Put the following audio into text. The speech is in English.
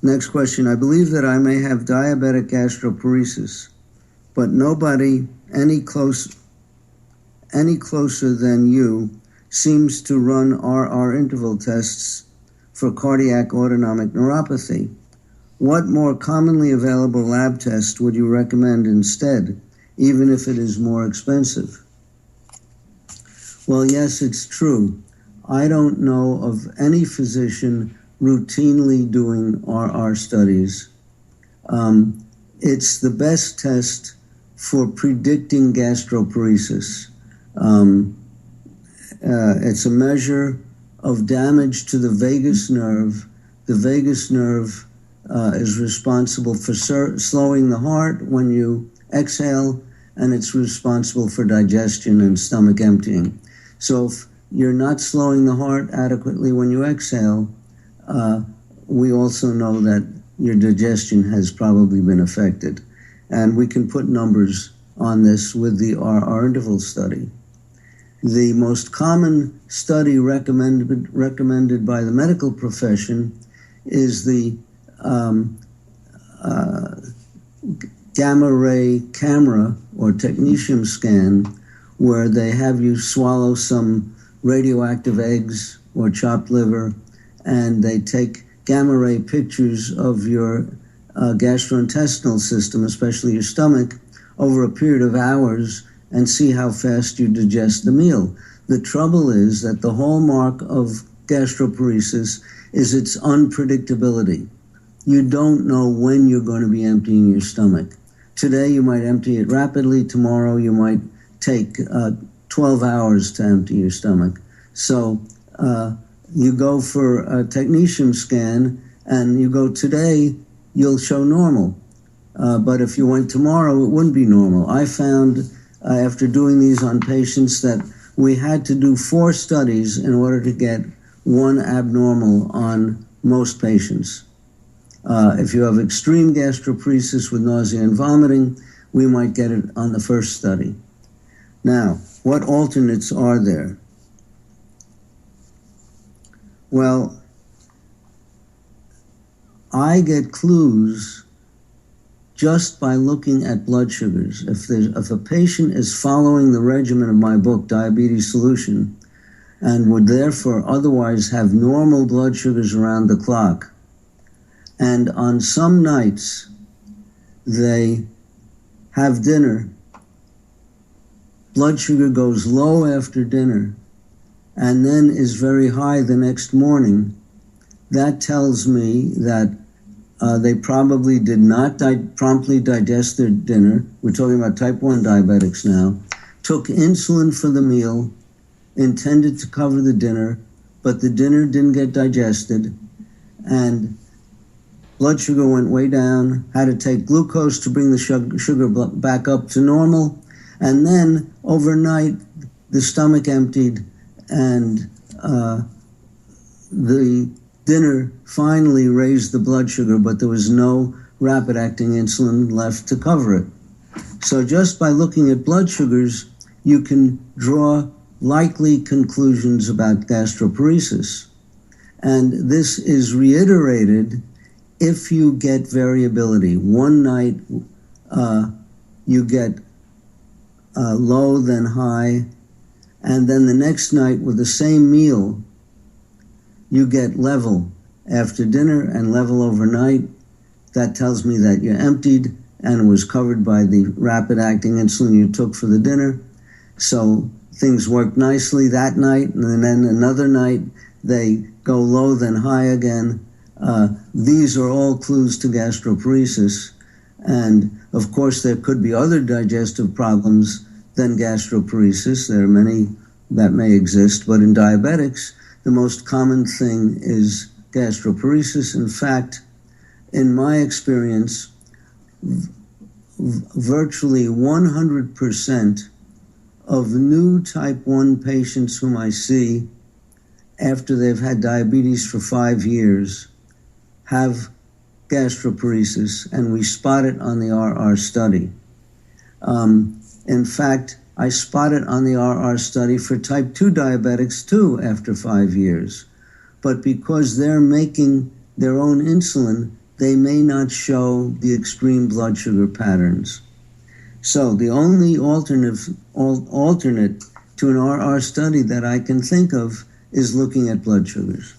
Next question. I believe that I may have diabetic gastroparesis, but nobody any closer than you seems to run RR interval tests for cardiac autonomic neuropathy. What more commonly available lab test would you recommend instead, even if it is more expensive? Well, yes, it's true. I don't know of any physician routinely doing RR studies. It's the best test for predicting gastroparesis. It's a measure of damage to the vagus nerve. The vagus nerve is responsible for slowing the heart when you exhale, and it's responsible for digestion and stomach emptying. So if you're not slowing the heart adequately when you exhale, we also know that your digestion has probably been affected. And we can put numbers on this with the RR interval study. The most common study recommended by the medical profession is the gamma ray camera or technetium scan, where they have you swallow some radioactive eggs or chopped liver, and they take gamma ray pictures of your gastrointestinal system, especially your stomach, over a period of hours, and see how fast you digest the meal. The trouble is that the hallmark of gastroparesis is its unpredictability. You don't know when you're going to be emptying your stomach. Today you might empty it rapidly. Tomorrow you might take 12 hours to empty your stomach. So you go for a technetium scan, and you go today, you'll show normal. But if you went tomorrow, it wouldn't be normal. I found after doing these on patients that we had to do 4 studies in order to get one abnormal on most patients. If you have extreme gastroparesis with nausea and vomiting, we might get it on the first study. Now, what alternates are there? Well, I get clues just by looking at blood sugars. If a patient is following the regimen of my book, Diabetes Solution, and would therefore otherwise have normal blood sugars around the clock, and on some nights they have dinner, blood sugar goes low after dinner, and then is very high the next morning, that tells me that they probably did not promptly digest their dinner. We're talking about type 1 diabetics now. Took insulin for the meal, intended to cover the dinner, but the dinner didn't get digested, and blood sugar went way down, had to take glucose to bring the sugar back up to normal, and then overnight the stomach emptied, and the dinner finally raised the blood sugar, but there was no rapid-acting insulin left to cover it. So just by looking at blood sugars, you can draw likely conclusions about gastroparesis. And this is reiterated if you get variability. One night you get low, then high, and then the next night with the same meal, you get level after dinner and level overnight. That tells me that you emptied and was covered by the rapid-acting insulin you took for the dinner. So things worked nicely that night, and then another night they go low, then high again. These are all clues to gastroparesis. And of course, there could be other digestive problems than gastroparesis. There are many that may exist, but in diabetics, the most common thing is gastroparesis. In fact, in my experience, virtually 100% of new type 1 patients whom I see after they've had diabetes for 5 years have gastroparesis, and we spot it on the RR study. In fact, I spot it on the RR study for type 2 diabetics too after 5 years. But because they're making their own insulin, they may not show the extreme blood sugar patterns. So the only alternate to an RR study that I can think of is looking at blood sugars.